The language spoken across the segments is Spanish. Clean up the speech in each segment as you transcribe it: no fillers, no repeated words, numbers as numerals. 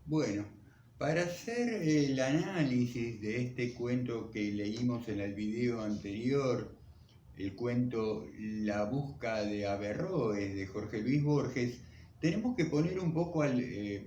Bueno, para hacer el análisis de este cuento que leímos en el video anterior, el cuento La busca de Averroes de Jorge Luis Borges, tenemos que poner un poco,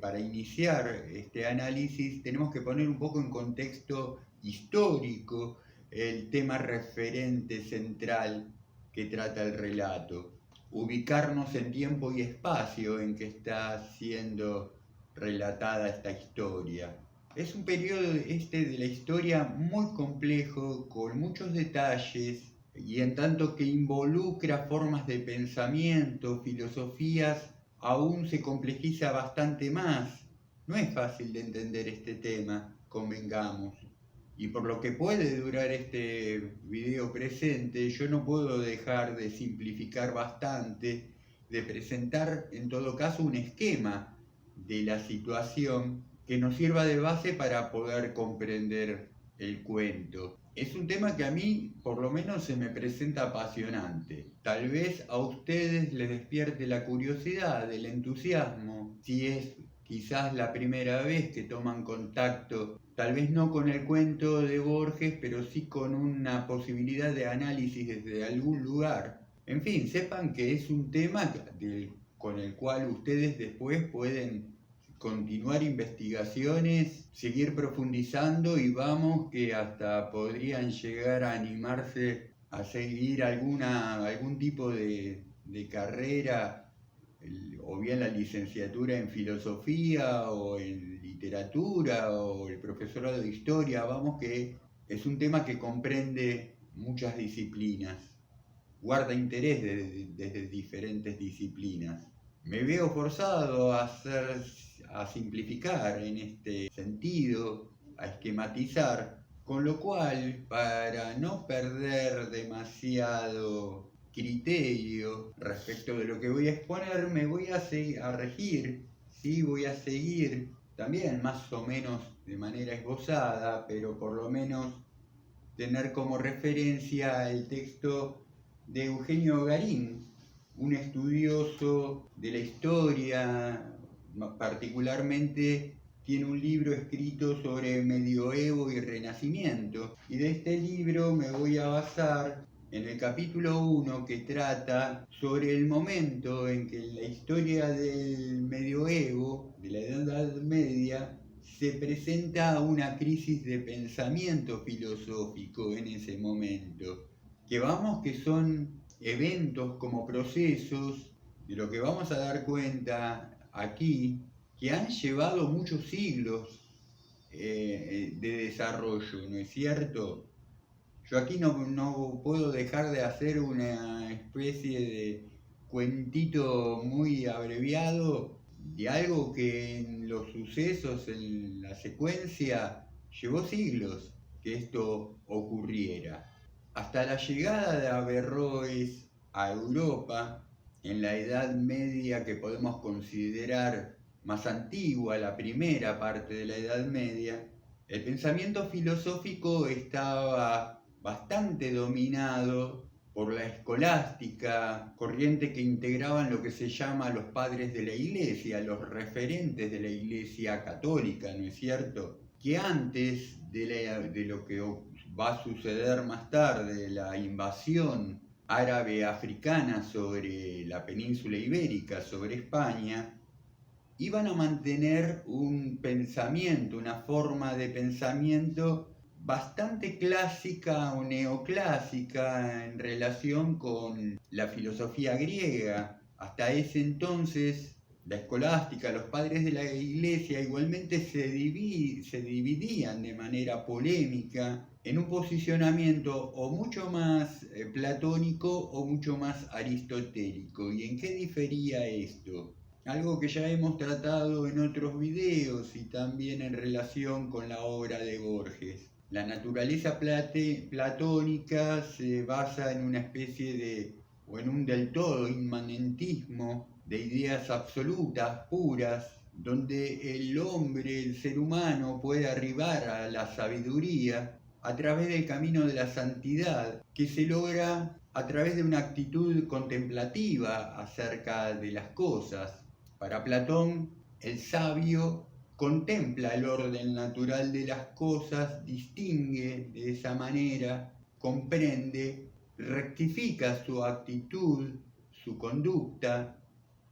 para iniciar este análisis, tenemos que poner un poco en contexto histórico el tema referente central que trata el relato, ubicarnos en tiempo y espacio en que está siendo relatada esta historia. Es un periodo de la historia muy complejo, con muchos detalles, y en tanto que involucra formas de pensamiento, filosofías, aún se complejiza bastante más. No es fácil de entender este tema, convengamos. Y por lo que puede durar este video presente, yo no puedo dejar de simplificar bastante, de presentar en todo caso un esquema de la situación que nos sirva de base para poder comprender el cuento. Es un tema que a mí, por lo menos, se me presenta apasionante. Tal vez a ustedes les despierte la curiosidad, el entusiasmo, si es quizás la primera vez que toman contacto, tal vez no con el cuento de Borges, pero sí con una posibilidad de análisis desde algún lugar. En fin, sepan que es un tema con el cual ustedes después pueden continuar investigaciones, seguir profundizando, y vamos que hasta podrían llegar a animarse a seguir algún tipo de carrera, o bien la licenciatura en filosofía o en literatura o el profesorado de historia. Vamos que es un tema que comprende muchas disciplinas, guarda interés desde diferentes disciplinas. Me veo forzado a simplificar en este sentido, a esquematizar, con lo cual, para no perder demasiado criterio respecto de lo que voy a exponer, me voy a regir, ¿sí? Voy a seguir también más o menos de manera esbozada, pero por lo menos tener como referencia el texto de Eugenio Garín, un estudioso de la historia. Particularmente tiene un libro escrito sobre medioevo y renacimiento, y de este libro me voy a basar en el capítulo 1, que trata sobre el momento en que en la historia del medioevo, de la Edad Media, se presenta una crisis de pensamiento filosófico en ese momento, que son eventos como procesos, de lo que vamos a dar cuenta aquí, que han llevado muchos siglos de desarrollo, ¿no es cierto? Yo aquí no puedo dejar de hacer una especie de cuentito muy abreviado de algo que en los sucesos, en la secuencia, llevó siglos que esto ocurriera. Hasta la llegada de Averroes a Europa, en la Edad Media que podemos considerar más antigua, la primera parte de la Edad Media, el pensamiento filosófico estaba bastante dominado por la escolástica, corriente que integraban lo que se llama los padres de la Iglesia, los referentes de la Iglesia católica, ¿no es cierto? Que antes de lo que va a suceder más tarde, la invasión árabe africana sobre la península ibérica, sobre España, iban a mantener un pensamiento, una forma de pensamiento bastante clásica o neoclásica en relación con la filosofía griega. Hasta ese entonces, la escolástica, los padres de la Iglesia, igualmente se dividían de manera polémica en un posicionamiento o mucho más platónico o mucho más aristotélico. ¿Y en qué difería esto? Algo que ya hemos tratado en otros videos y también en relación con la obra de Borges. La naturaleza platónica se basa en una especie o en un del todo inmanentismo de ideas absolutas, puras, donde el hombre, el ser humano, puede arribar a la sabiduría a través del camino de la santidad, que se logra a través de una actitud contemplativa acerca de las cosas. Para Platón, el sabio contempla el orden natural de las cosas, distingue de esa manera, comprende, rectifica su actitud, su conducta,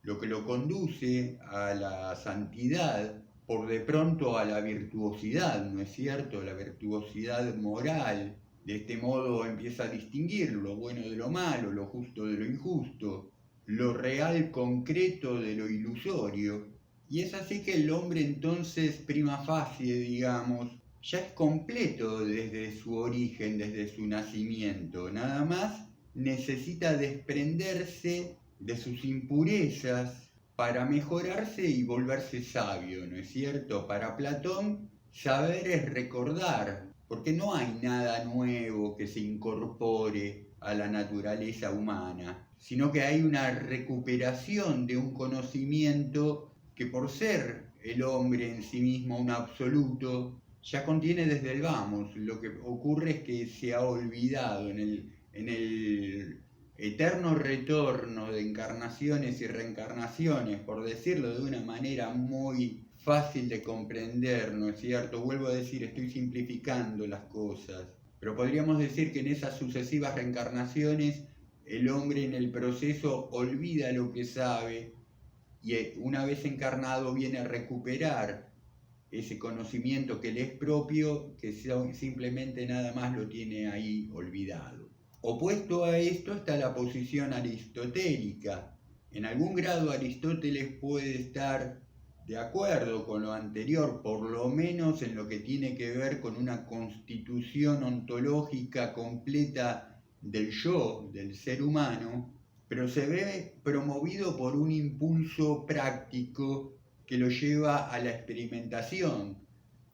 lo que lo conduce a la santidad, por de pronto a la virtuosidad, ¿no es cierto? La virtuosidad moral. De este modo empieza a distinguir lo bueno de lo malo, lo justo de lo injusto, lo real concreto de lo ilusorio. Y es así que el hombre entonces, prima facie, digamos, ya es completo desde su origen, desde su nacimiento. Nada más necesita desprenderse de sus impurezas para mejorarse y volverse sabio, ¿no es cierto? Para Platón, saber es recordar, porque no hay nada nuevo que se incorpore a la naturaleza humana, sino que hay una recuperación de un conocimiento que, por ser el hombre en sí mismo un absoluto, ya contiene desde el vamos. Lo que ocurre es que se ha olvidado en el eterno retorno de encarnaciones y reencarnaciones, por decirlo de una manera muy fácil de comprender, ¿no es cierto? Vuelvo a decir, estoy simplificando las cosas, pero podríamos decir que en esas sucesivas reencarnaciones el hombre en el proceso olvida lo que sabe y una vez encarnado viene a recuperar ese conocimiento que le es propio, que simplemente nada más lo tiene ahí olvidado. Opuesto a esto está la posición aristotélica. En algún grado Aristóteles puede estar de acuerdo con lo anterior, por lo menos en lo que tiene que ver con una constitución ontológica completa del yo, del ser humano, pero se ve promovido por un impulso práctico que lo lleva a la experimentación.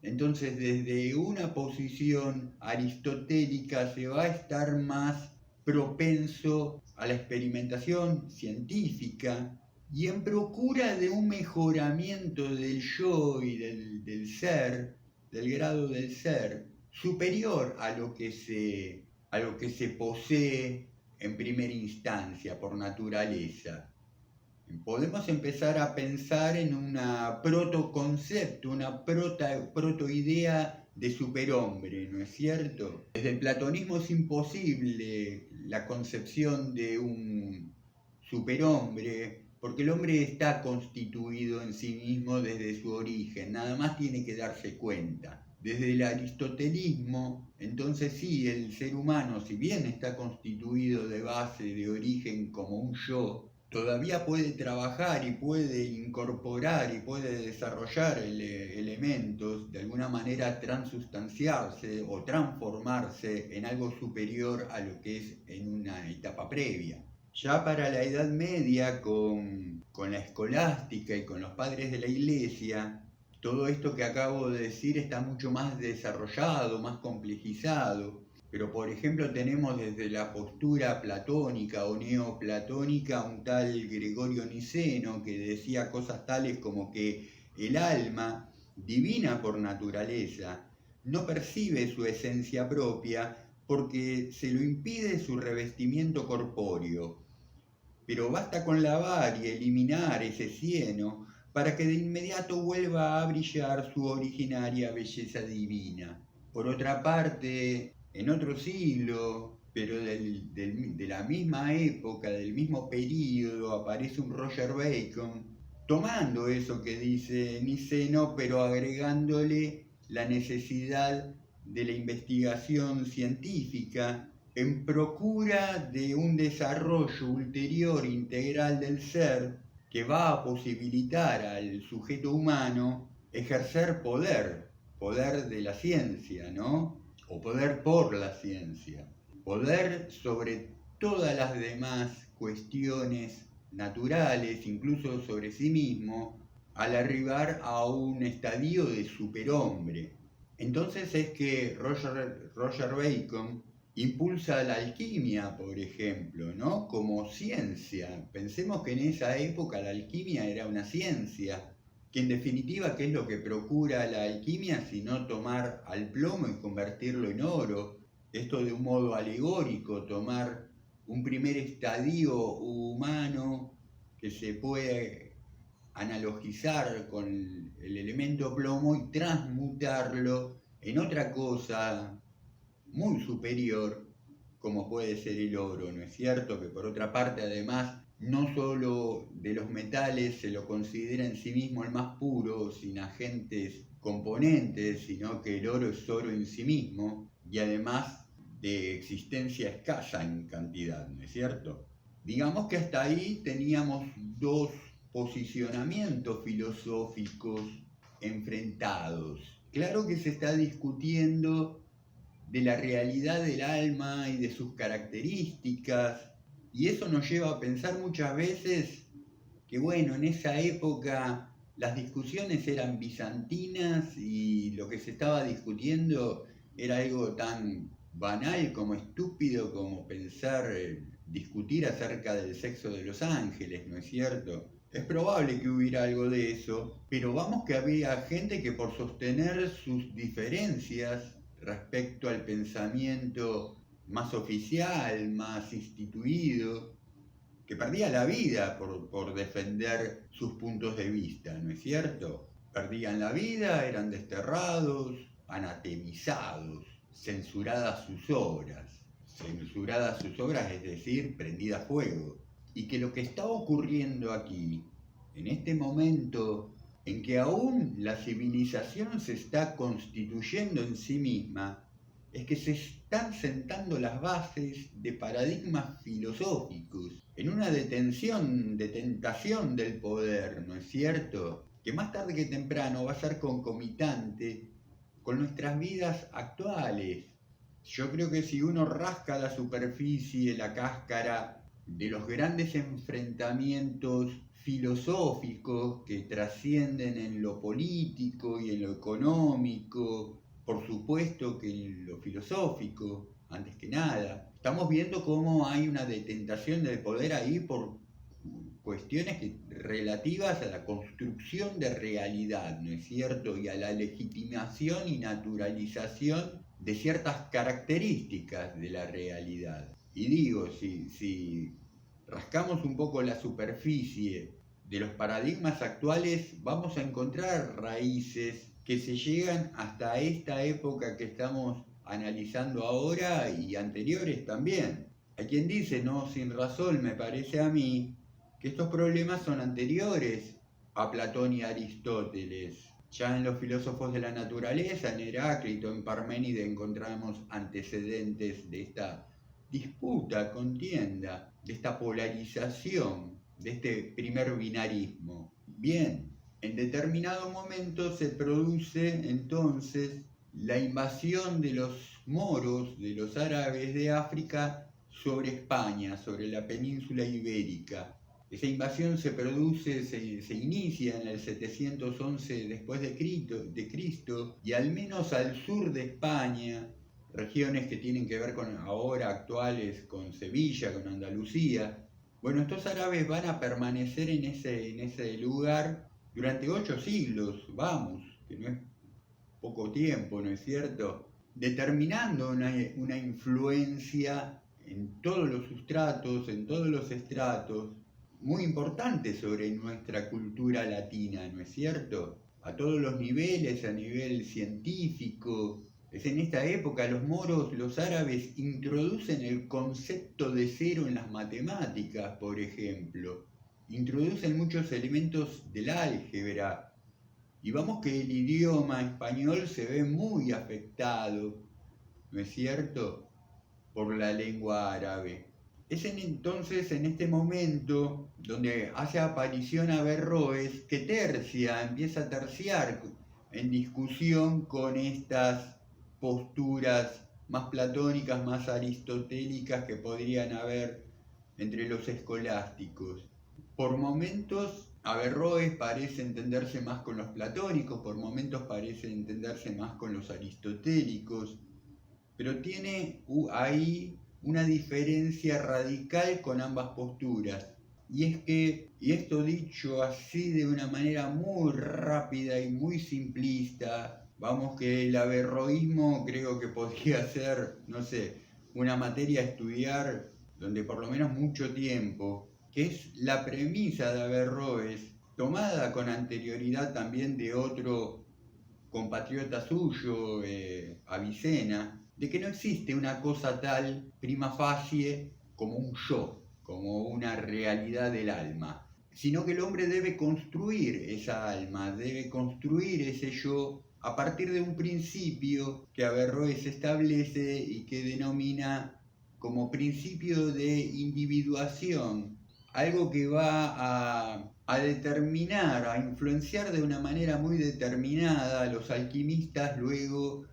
Entonces, desde una posición aristotélica se va a estar más propenso a la experimentación científica y en procura de un mejoramiento del yo y del ser, del grado del ser, superior a lo que se posee en primera instancia por naturaleza. Podemos empezar a pensar en una protoconcepto, una protoidea de superhombre, ¿no es cierto? Desde el platonismo es imposible la concepción de un superhombre, porque el hombre está constituido en sí mismo desde su origen, nada más tiene que darse cuenta. Desde el aristotelismo, entonces sí, el ser humano, si bien está constituido de base, de origen como un yo, todavía puede trabajar y puede incorporar y puede desarrollar elementos, de alguna manera transustanciarse o transformarse en algo superior a lo que es en una etapa previa. Ya para la Edad Media, con la escolástica y con los padres de la Iglesia, todo esto que acabo de decir está mucho más desarrollado, más complejizado. Pero por ejemplo tenemos desde la postura platónica o neoplatónica un tal Gregorio Niceno que decía cosas tales como que el alma, divina por naturaleza, no percibe su esencia propia porque se lo impide su revestimiento corpóreo. Pero basta con lavar y eliminar ese cieno para que de inmediato vuelva a brillar su originaria belleza divina. Por otra parte, en otro siglo, pero de la misma época, del mismo periodo, aparece un Roger Bacon tomando eso que dice Niceno, pero agregándole la necesidad de la investigación científica en procura de un desarrollo ulterior integral del ser que va a posibilitar al sujeto humano ejercer poder de la ciencia, ¿no? O poder por la ciencia, poder sobre todas las demás cuestiones naturales, incluso sobre sí mismo, al arribar a un estadio de superhombre. Entonces es que Roger Bacon impulsa la alquimia, por ejemplo, ¿no? Como ciencia. Pensemos que en esa época la alquimia era una ciencia, que en definitiva, ¿qué es lo que procura la alquimia sino tomar al plomo y convertirlo en oro? Esto de un modo alegórico, tomar un primer estadio humano que se puede analogizar con el elemento plomo y transmutarlo en otra cosa muy superior, como puede ser el oro, ¿no es cierto? Que por otra parte, además, no solo de los metales se lo considera en sí mismo el más puro, sin agentes componentes, sino que el oro es oro en sí mismo y además de existencia escasa en cantidad, ¿no es cierto? Digamos que hasta ahí teníamos dos posicionamientos filosóficos enfrentados. Claro que se está discutiendo de la realidad del alma y de sus características, y eso nos lleva a pensar muchas veces que, bueno, en esa época las discusiones eran bizantinas y lo que se estaba discutiendo era algo tan banal como estúpido como pensar, discutir acerca del sexo de los ángeles, ¿no es cierto? Es probable que hubiera algo de eso, pero vamos que había gente que por sostener sus diferencias respecto al pensamiento más oficial, más instituido, que perdía la vida por defender sus puntos de vista, ¿no es cierto? Perdían la vida, eran desterrados, anatemizados, censuradas sus obras. Censuradas sus obras, es decir, prendida a fuego. Y que lo que está ocurriendo aquí, en este momento en que aún la civilización se está constituyendo en sí misma, es que se están sentando las bases de paradigmas filosóficos, en una detención, de tentación del poder, ¿no es cierto? Que más tarde que temprano va a ser concomitante con nuestras vidas actuales. Yo creo que si uno rasca la superficie, la cáscara de los grandes enfrentamientos filosóficos que trascienden en lo político y en lo económico, por supuesto que en lo filosófico, antes que nada, estamos viendo cómo hay una detentación del poder ahí por cuestiones relativas a la construcción de realidad, ¿no es cierto? Y a la legitimación y naturalización de ciertas características de la realidad. Y digo, si rascamos un poco la superficie de los paradigmas actuales, vamos a encontrar raíces que se llegan hasta esta época que estamos analizando ahora y anteriores también. Hay quien dice, no sin razón, me parece a mí, que estos problemas son anteriores a Platón y Aristóteles. Ya en los filósofos de la naturaleza, en Heráclito, en Parménides, encontramos antecedentes de esta disputa, contienda, de esta polarización, de este primer binarismo. Bien, en determinado momento se produce entonces la invasión de los moros, de los árabes de África, sobre España, sobre la península ibérica. Esa invasión se produce, se inicia en el 711 después de Cristo, y al menos al sur de España, regiones que tienen que ver con ahora actuales, con Sevilla, con Andalucía. Bueno, estos árabes van a permanecer en ese lugar durante 8 siglos, vamos, que no es poco tiempo, ¿no es cierto? Determinando una influencia en todos los sustratos, en todos los estratos, muy importante sobre nuestra cultura latina, ¿no es cierto? A todos los niveles, a nivel científico. Es en esta época los moros, los árabes, introducen el concepto de cero en las matemáticas, por ejemplo. Introducen muchos elementos del álgebra. Y vamos que el idioma español se ve muy afectado, ¿no es cierto?, por la lengua árabe. Es entonces, en este momento, donde hace aparición Averroes, que empieza a terciar en discusión con estas posturas más platónicas, más aristotélicas que podrían haber entre los escolásticos. Por momentos, Averroes parece entenderse más con los platónicos, por momentos parece entenderse más con los aristotélicos, pero tiene ahí una diferencia radical con ambas posturas. Y es que, y esto dicho así de una manera muy rápida y muy simplista, vamos que el averroísmo creo que podría ser, no sé, una materia a estudiar donde por lo menos mucho tiempo, que es la premisa de Averroes, tomada con anterioridad también de otro compatriota suyo, Avicena, de que no existe una cosa tal prima facie como un yo, como una realidad del alma, sino que el hombre debe construir esa alma, debe construir ese yo a partir de un principio que Averroes establece y que denomina como principio de individuación, algo que va a determinar, a influenciar de una manera muy determinada a los alquimistas luego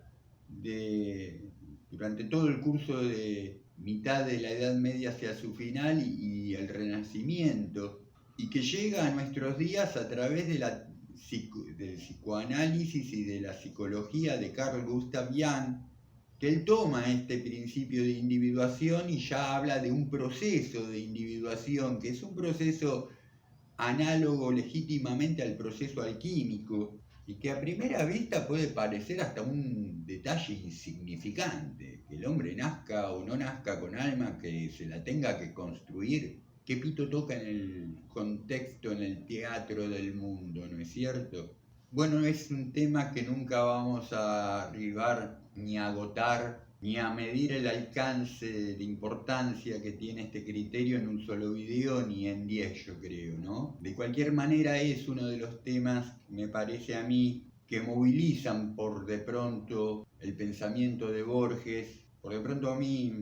durante todo el curso de mitad de la Edad Media hacia su final y el Renacimiento, y que llega a nuestros días a través del psicoanálisis y de la psicología de Carl Gustav Jung, que él toma este principio de individuación y ya habla de un proceso de individuación, que es un proceso análogo legítimamente al proceso alquímico, y que a primera vista puede parecer hasta un detalle insignificante, que el hombre nazca o no nazca con alma, que se la tenga que construir. ¿Qué pito toca en el contexto, en el teatro del mundo, no es cierto? Bueno, es un tema que nunca vamos a arribar ni a agotar, ni a medir el alcance de importancia que tiene este criterio en un solo video, ni en 10, yo creo, ¿no? De cualquier manera es uno de los temas, me parece a mí, que movilizan por de pronto el pensamiento de Borges, por de pronto a mí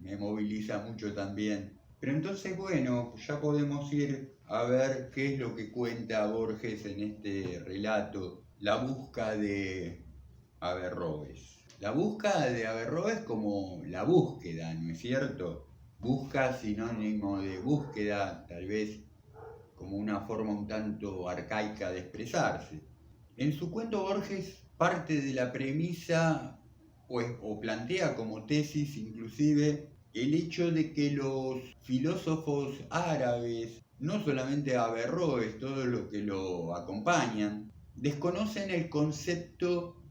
me moviliza mucho también. Pero entonces, bueno, ya podemos ir a ver qué es lo que cuenta Borges en este relato, La busca de Averroes. La búsqueda de Averroes como la búsqueda, ¿no es cierto? Busca sinónimo de búsqueda, tal vez como una forma un tanto arcaica de expresarse. En su cuento Borges parte de la premisa o plantea como tesis inclusive el hecho de que los filósofos árabes, no solamente Averroes, todos los que lo acompañan, desconocen el concepto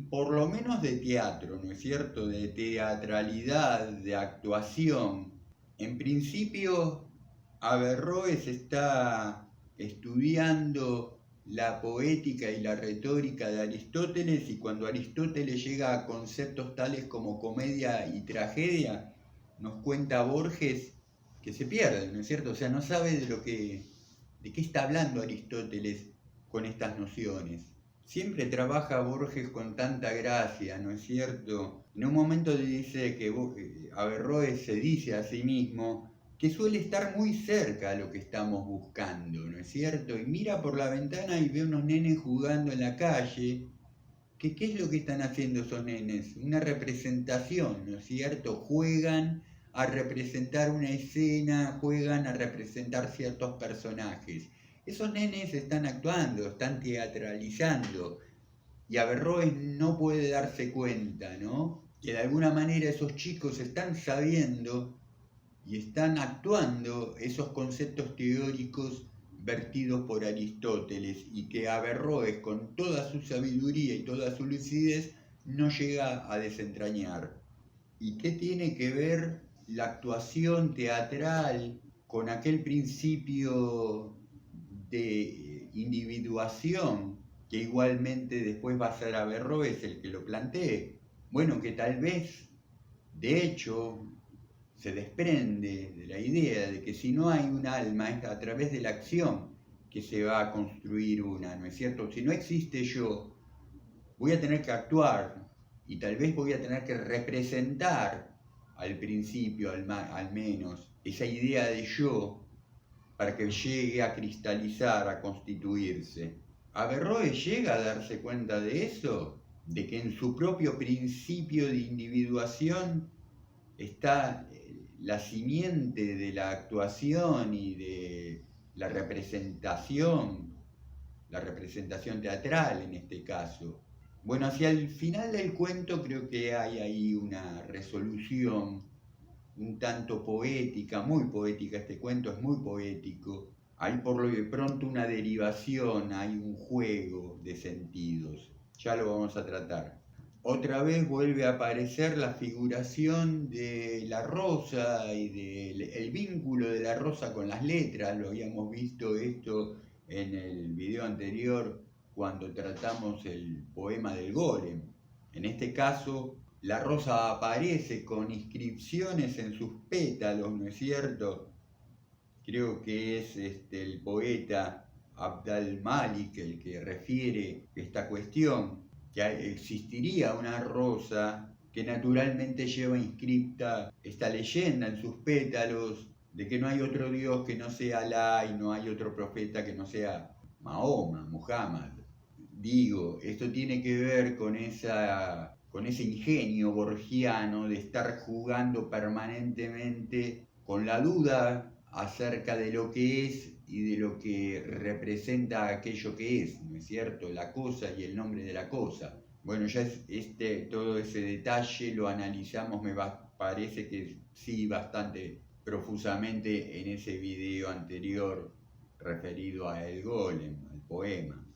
por lo menos de teatro, ¿no es cierto?, de teatralidad, de actuación. En principio, Averroes está estudiando la poética y la retórica de Aristóteles, y cuando Aristóteles llega a conceptos tales como comedia y tragedia, nos cuenta Borges que se pierde, ¿no es cierto? O sea, no sabe de qué está hablando Aristóteles con estas nociones. Siempre trabaja Borges con tanta gracia, ¿no es cierto? En un momento dice que Averroes se dice a sí mismo que suele estar muy cerca a lo que estamos buscando, ¿no es cierto? Y mira por la ventana y ve unos nenes jugando en la calle. ¿Qué es lo que están haciendo esos nenes? Una representación, ¿no es cierto? Juegan a representar una escena, juegan a representar ciertos personajes. Esos nenes están actuando, están teatralizando, y Averroes no puede darse cuenta, ¿no? Que de alguna manera esos chicos están sabiendo y están actuando esos conceptos teóricos vertidos por Aristóteles, y que Averroes, con toda su sabiduría y toda su lucidez, no llega a desentrañar. ¿Y qué tiene que ver la actuación teatral con aquel principio de individuación que igualmente después va a ser Averroes el que lo plantee? Bueno, que tal vez, de hecho, se desprende de la idea de que si no hay un alma, es a través de la acción que se va a construir una, ¿no es cierto? Si no existe yo, voy a tener que actuar, y tal vez voy a tener que representar al principio, al menos, esa idea de yo para que llegue a cristalizar, a constituirse. ¿Averroes llega a darse cuenta de eso? De que en su propio principio de individuación está la simiente de la actuación y de la representación teatral en este caso. Bueno, hacia el final del cuento creo que hay ahí una resolución un tanto poética, muy poética. Este cuento es muy poético. Hay por lo de pronto una derivación, hay un juego de sentidos. Ya lo vamos a tratar. Otra vez vuelve a aparecer la figuración de la rosa y del vínculo de la rosa con las letras. Lo habíamos visto esto en el video anterior cuando tratamos el poema del golem. En este caso, la rosa aparece con inscripciones en sus pétalos, ¿no es cierto? Creo que es el poeta Abd al-Malik el que refiere esta cuestión, que existiría una rosa que naturalmente lleva inscripta esta leyenda en sus pétalos de que no hay otro Dios que no sea Alá y no hay otro profeta que no sea Mahoma, Muhammad. Digo, esto tiene que ver con ese ingenio borgiano de estar jugando permanentemente con la duda acerca de lo que es y de lo que representa aquello que es, ¿no es cierto? La cosa y el nombre de la cosa. Bueno, ya todo ese detalle lo analizamos, parece que sí, bastante profusamente en ese video anterior referido a El Golem, al poema.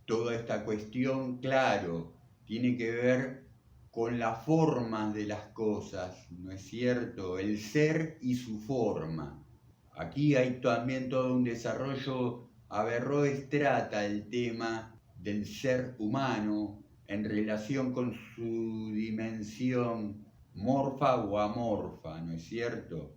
Toda esta cuestión, claro, tiene que ver con las formas de las cosas, ¿no es cierto? El ser y su forma. Aquí hay también todo un desarrollo. Averroes trata el tema del ser humano en relación con su dimensión morfa o amorfa, ¿no es cierto?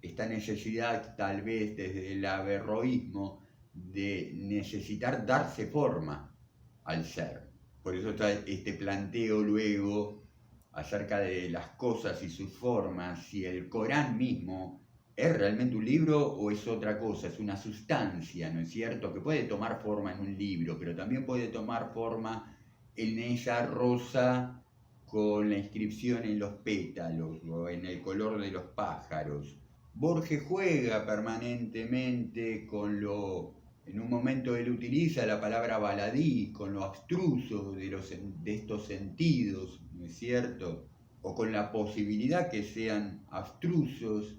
Esta necesidad, tal vez desde el averroísmo, de necesitar darse forma al ser. Por eso está este planteo luego acerca de las cosas y sus formas, si el Corán mismo es realmente un libro o es otra cosa, es una sustancia, ¿no es cierto? Que puede tomar forma en un libro, pero también puede tomar forma en esa rosa con la inscripción en los pétalos o en el color de los pájaros. Borges juega permanentemente con en un momento él utiliza la palabra baladí, con lo abstruso de estos sentidos, ¿no es cierto? O con la posibilidad que sean abstrusos,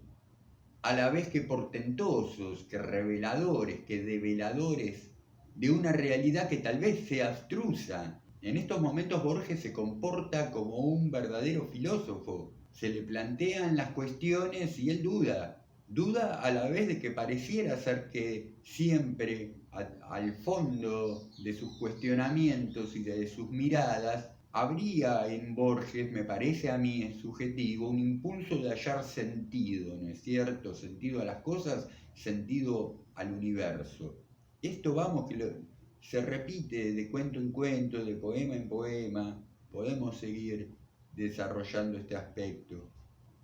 a la vez que portentosos, que reveladores, que develadores de una realidad que tal vez sea abstrusa. En estos momentos Borges se comporta como un verdadero filósofo. Se le plantean las cuestiones y él duda. Duda a la vez de que pareciera ser que siempre al fondo de sus cuestionamientos y de sus miradas habría en Borges, me parece a mí, es subjetivo, un impulso de hallar sentido, ¿no es cierto? Sentido a las cosas, sentido al universo. Esto vamos que se repite de cuento en cuento, de poema en poema, podemos seguir desarrollando este aspecto.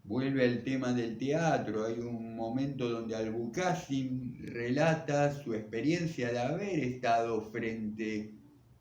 Vuelve al tema del teatro, hay un momento donde Albucásim relata su experiencia de haber estado frente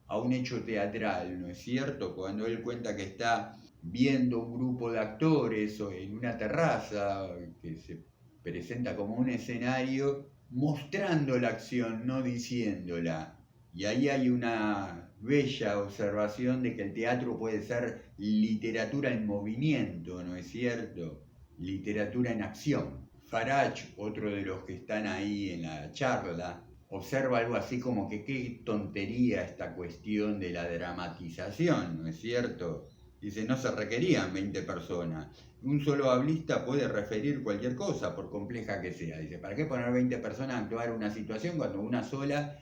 a un hecho teatral, ¿no es cierto? Cuando él cuenta que está viendo un grupo de actores en una terraza que se presenta como un escenario, mostrando la acción, no diciéndola. Y ahí hay una bella observación de que el teatro puede ser literatura en movimiento, ¿no es cierto? Literatura en acción. Farage, otro de los que están ahí en la charla, observa algo así como que qué tontería esta cuestión de la dramatización, ¿no es cierto? Dice, no se requerían 20 personas. Un solo hablista puede referir cualquier cosa, por compleja que sea. Dice, ¿para qué poner 20 personas a actuar una situación cuando una sola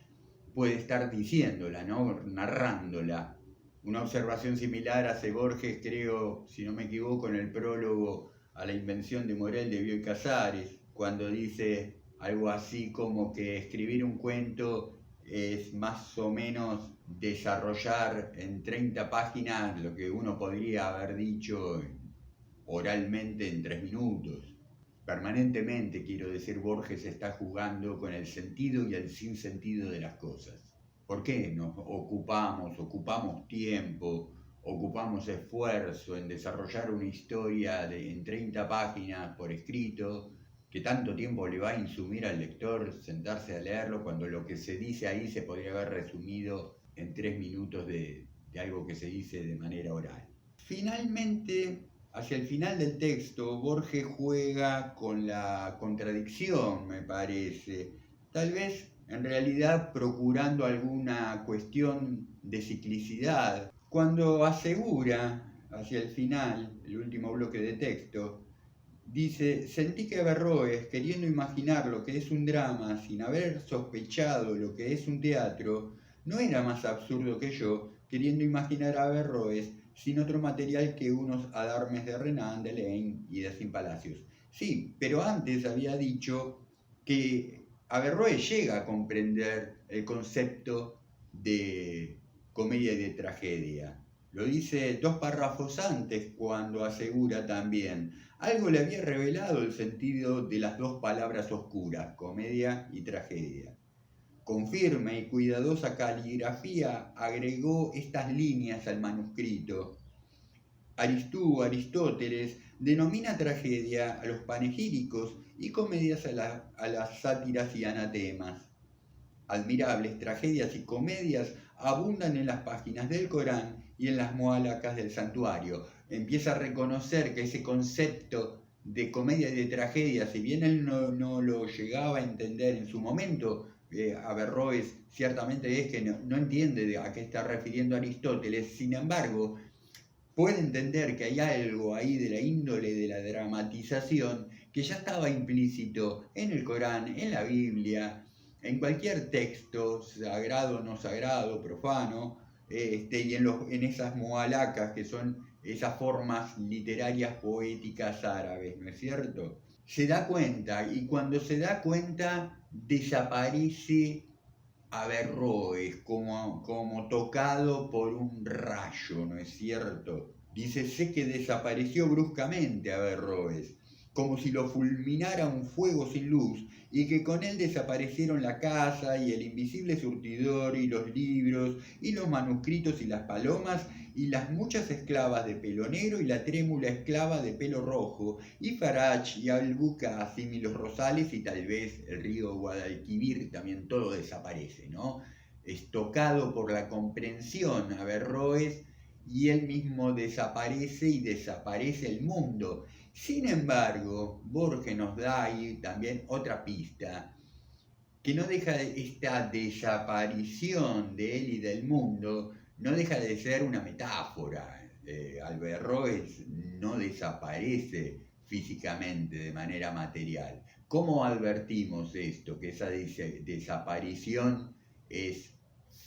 puede estar diciéndola, ¿no? Narrándola? Una observación similar hace Borges, creo, si no me equivoco, en el prólogo a la invención de Morel de Bioy Casares, cuando dice algo así como que escribir un cuento es más o menos desarrollar en 30 páginas lo que uno podría haber dicho oralmente en 3 minutos. Permanentemente, quiero decir, Borges está jugando con el sentido y el sinsentido de las cosas. ¿Por qué nos ocupamos tiempo, ocupamos esfuerzo en desarrollar una historia en 30 páginas por escrito, que tanto tiempo le va a insumir al lector sentarse a leerlo, cuando lo que se dice ahí se podría haber resumido en 3 minutos de algo que se dice de manera oral? Finalmente, hacia el final del texto, Borges juega con la contradicción, me parece. Tal vez, en realidad, procurando alguna cuestión de ciclicidad. Cuando asegura, hacia el final, el último bloque de texto, Dice, sentí que Averroes, queriendo imaginar lo que es un drama sin haber sospechado lo que es un teatro, no era más absurdo que yo, queriendo imaginar a Averroes sin otro material que unos adarmes de Renan, de Lane y de Sin Palacios. Sí, pero antes había dicho que Averroes llega a comprender el concepto de comedia y de tragedia. Lo dice 2 párrafos antes cuando asegura también: algo le había revelado el sentido de las 2 palabras oscuras, comedia y tragedia. Con firme y cuidadosa caligrafía agregó estas líneas al manuscrito. Aristóteles denomina tragedia a los panegíricos y comedias a las sátiras y anatemas. Admirables tragedias y comedias abundan en las páginas del Corán y en las mualacas del santuario. Empieza a reconocer que ese concepto de comedia y de tragedia, si bien él no lo llegaba a entender en su momento, Averroes ciertamente es que no entiende a qué está refiriendo Aristóteles. Sin embargo, puede entender que hay algo ahí de la índole de la dramatización que ya estaba implícito en el Corán, en la Biblia, en cualquier texto, sagrado, no sagrado, profano, y en esas mualacas que son esas formas literarias poéticas árabes, ¿no es cierto? Se da cuenta, y cuando se da cuenta desaparece Averroes como tocado por un rayo, ¿no es cierto? Dícese que desapareció bruscamente Averroes, como si lo fulminara un fuego sin luz, y que con él desaparecieron la casa y el invisible surtidor y los libros y los manuscritos y las palomas y las muchas esclavas de pelo negro y la trémula esclava de pelo rojo y Farach y Al-Buqasim y los rosales y tal vez el río Guadalquivir, también todo desaparece, ¿no? Es tocado por la comprensión Averroes y él mismo desaparece y desaparece el mundo. Sin embargo, Borges nos da ahí también otra pista, que no deja esta desaparición de él y del mundo, no deja de ser una metáfora. Averroes no desaparece físicamente de manera material. ¿Cómo advertimos esto? Que esa desaparición es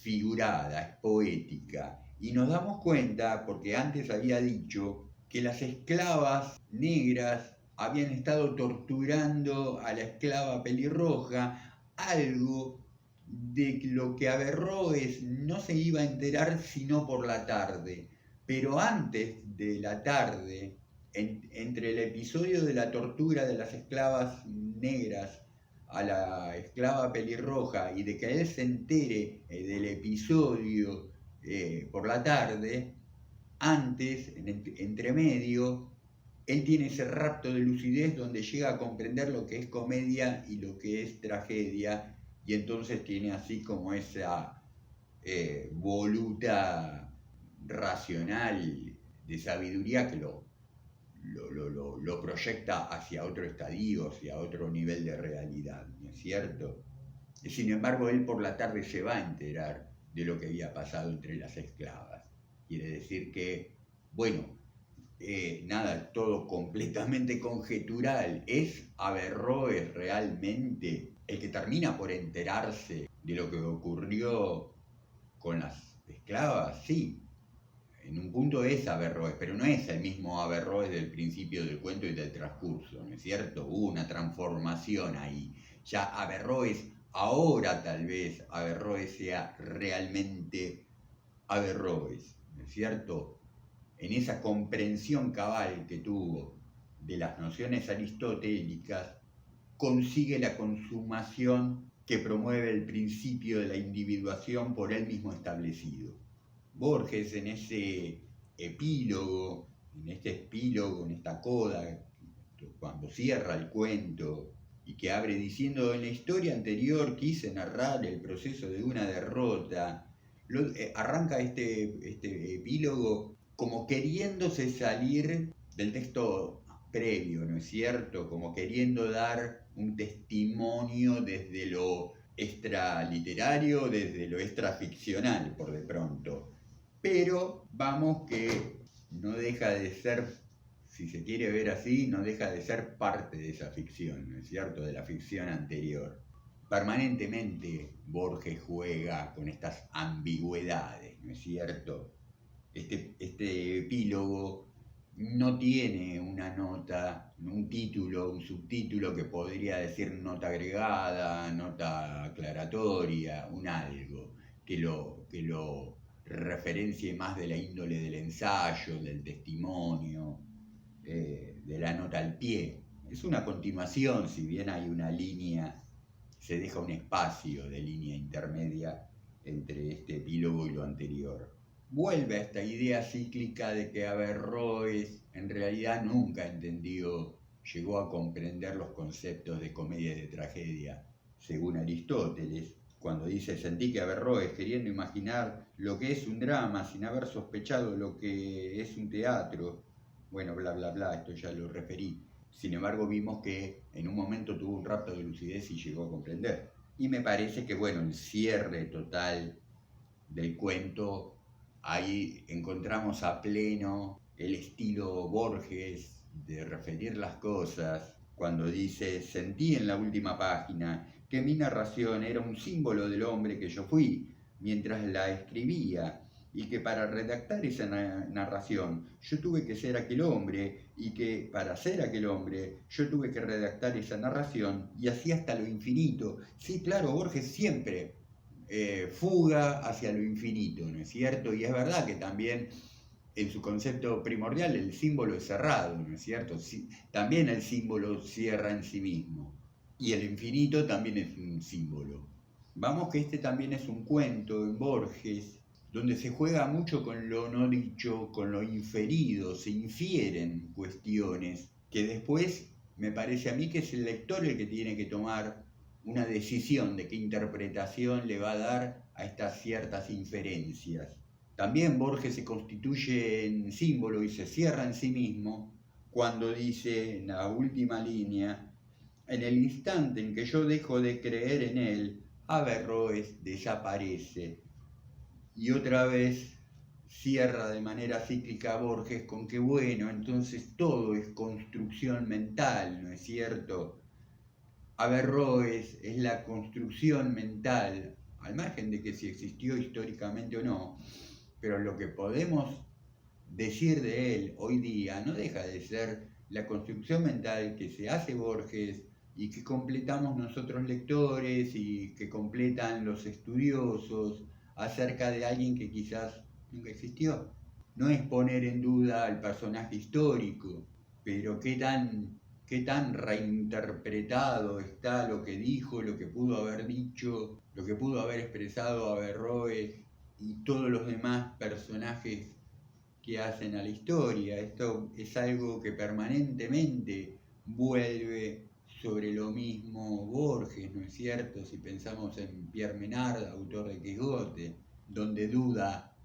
figurada, es poética. Y nos damos cuenta, porque antes había dicho, que las esclavas negras habían estado torturando a la esclava pelirroja, algo de lo que Averroes no se iba a enterar sino por la tarde. Pero antes de la tarde, entre el episodio de la tortura de las esclavas negras a la esclava pelirroja y de que él se entere del episodio por la tarde, antes, entre medio, él tiene ese rapto de lucidez donde llega a comprender lo que es comedia y lo que es tragedia, y entonces tiene así como esa voluta racional de sabiduría que lo proyecta hacia otro estadio, hacia otro nivel de realidad, ¿no es cierto? Sin embargo, él por la tarde se va a enterar de lo que había pasado entre las esclavas. Quiere decir que, bueno, nada, todo completamente conjetural. ¿Es Averroes realmente el que termina por enterarse de lo que ocurrió con las esclavas? Sí, en un punto es Averroes, pero no es el mismo Averroes del principio del cuento y del transcurso, ¿no es cierto? Hubo una transformación ahí. Ya Averroes, ahora tal vez Averroes sea realmente Averroes, ¿no es cierto? En esa comprensión cabal que tuvo de las nociones aristotélicas, consigue la consumación que promueve el principio de la individuación por él mismo establecido. Borges en ese epílogo, en esta coda, cuando cierra el cuento y que abre diciendo: en la historia anterior quise narrar el proceso de una derrota, arranca este epílogo como queriéndose salir del texto previo, ¿no es cierto? Como queriendo dar un testimonio desde lo extraliterario, desde lo extraficcional, por de pronto. Pero vamos que no deja de ser si se quiere ver así, no deja de ser parte de esa ficción, ¿no es cierto?, de la ficción anterior. Permanentemente Borges juega con estas ambigüedades, ¿no es cierto? Este epílogo no tiene una nota, un título, un subtítulo que podría decir nota agregada, nota aclaratoria, un algo que lo referencie más de la índole del ensayo, del testimonio, de la nota al pie. Es una continuación, si bien hay una línea, se deja un espacio de línea intermedia entre este epílogo y lo anterior. Vuelve a esta idea cíclica de que Averroes en realidad nunca entendió, llegó a comprender los conceptos de comedia y de tragedia, según Aristóteles, cuando dice: sentí que Averroes, queriendo imaginar lo que es un drama sin haber sospechado lo que es un teatro, bueno, bla, bla, bla, esto ya lo referí. Sin embargo, vimos que en un momento tuvo un rapto de lucidez y llegó a comprender. Y me parece que, bueno, el cierre total del cuento, ahí encontramos a pleno el estilo Borges de referir las cosas, cuando dice: sentí en la última página que mi narración era un símbolo del hombre que yo fui mientras la escribía, y que para redactar esa narración yo tuve que ser aquel hombre, y que para ser aquel hombre yo tuve que redactar esa narración, y así hasta lo infinito. Sí, claro, Borges siempre fuga hacia lo infinito, ¿no es cierto? Y es verdad que también en su concepto primordial el símbolo es cerrado, ¿no es cierto? Sí, también el símbolo cierra en sí mismo, y el infinito también es un símbolo. Vamos que este también es un cuento en Borges, donde se juega mucho con lo no dicho, con lo inferido, se infieren cuestiones que después me parece a mí que es el lector el que tiene que tomar una decisión de qué interpretación le va a dar a estas ciertas inferencias. También Borges se constituye en símbolo y se cierra en sí mismo cuando dice en la última línea: en el instante en que yo dejo de creer en él, Averroes desaparece. Y otra vez cierra de manera cíclica Borges con que, bueno, entonces todo es construcción mental, ¿no es cierto? Averroes es la construcción mental, al margen de que si existió históricamente o no, pero lo que podemos decir de él hoy día no deja de ser la construcción mental que se hace Borges y que completamos nosotros lectores y que completan los estudiosos acerca de alguien que quizás nunca existió. No es poner en duda al personaje histórico, pero qué tan reinterpretado está lo que dijo, lo que pudo haber dicho, lo que pudo haber expresado Averroes y todos los demás personajes que hacen a la historia. Esto es algo que permanentemente vuelve sobre lo mismo Borges, ¿no es cierto? Si pensamos en Pierre Menard, autor de Quijote, donde duda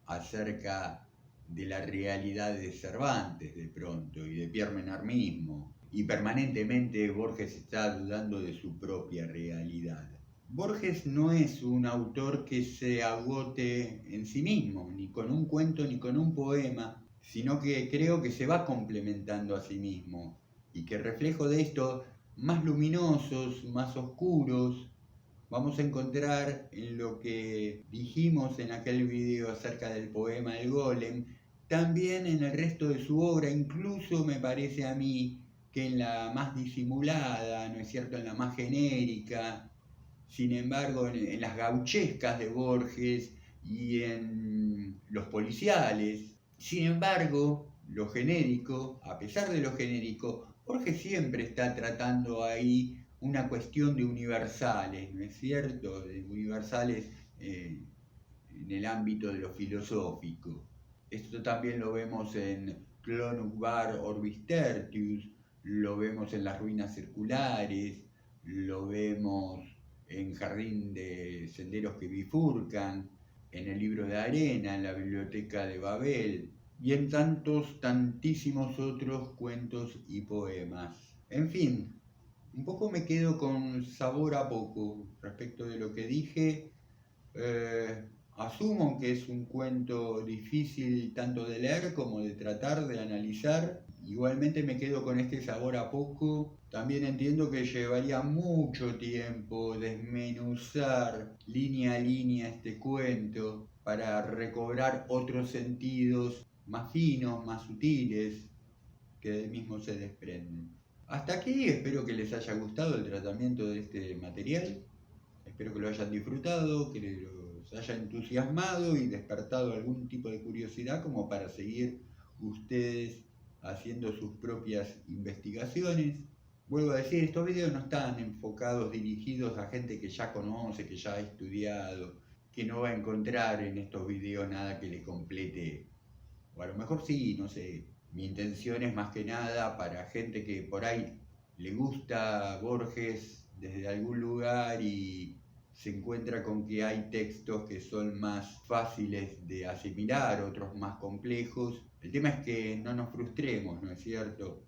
acerca de la realidad de Cervantes de pronto y de Pierre Menard mismo, y permanentemente Borges está dudando de su propia realidad. Borges no es un autor que se agote en sí mismo, ni con un cuento ni con un poema, sino que creo que se va complementando a sí mismo, y que reflejo de esto más luminosos, más oscuros, vamos a encontrar en lo que dijimos en aquel video acerca del poema El Golem, también en el resto de su obra, incluso me parece a mí que en la más disimulada, ¿no es cierto?, en la más genérica. Sin embargo, en las gauchescas de Borges y en los policiales. Sin embargo, lo genérico, a pesar de lo genérico, Borges siempre está tratando ahí una cuestión de universales, ¿no es cierto?, de universales en el ámbito de lo filosófico. Esto también lo vemos en Clonukbar Orbis Tertius, lo vemos en las ruinas circulares, lo vemos en Jardín de Senderos que Bifurcan, en el Libro de Arena, en la Biblioteca de Babel, y en tantísimos otros cuentos y poemas. En fin, un poco me quedo con sabor a poco respecto de lo que dije. Asumo que es un cuento difícil tanto de leer como de tratar de analizar. Igualmente me quedo con este sabor a poco. También entiendo que llevaría mucho tiempo desmenuzar línea a línea este cuento para recobrar otros sentidos más finos, más sutiles, que del mismo se desprenden. Hasta aquí espero que les haya gustado el tratamiento de este material. Espero que lo hayan disfrutado, que los haya entusiasmado y despertado algún tipo de curiosidad como para seguir ustedes haciendo sus propias investigaciones. Vuelvo a decir, estos videos no están enfocados, dirigidos a gente que ya conoce, que ya ha estudiado, que no va a encontrar en estos videos nada que le complete. O a lo mejor sí, no sé. Mi intención es más que nada para gente que por ahí le gusta Borges desde algún lugar y se encuentra con que hay textos que son más fáciles de asimilar, otros más complejos. El tema es que no nos frustremos, ¿no es cierto?,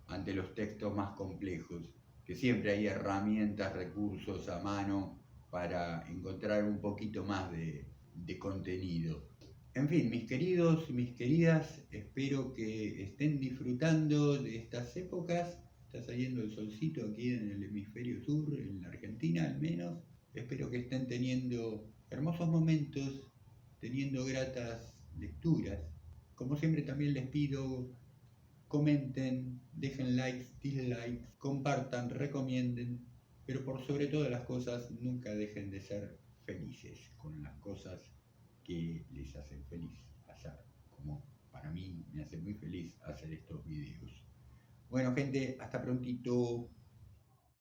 ante los textos más complejos, que siempre hay herramientas, recursos a mano para encontrar un poquito más de contenido. En fin, mis queridos y mis queridas, espero que estén disfrutando de estas épocas. Está saliendo el solcito aquí en el hemisferio sur, en la Argentina al menos. Espero que estén teniendo hermosos momentos, teniendo gratas lecturas. Como siempre también les pido, comenten, dejen likes, dislikes, compartan, recomienden, pero por sobre todas las cosas nunca dejen de ser felices con las cosas que les hacen feliz hacer, como para mí me hace muy feliz hacer estos videos. Bueno gente, hasta prontito.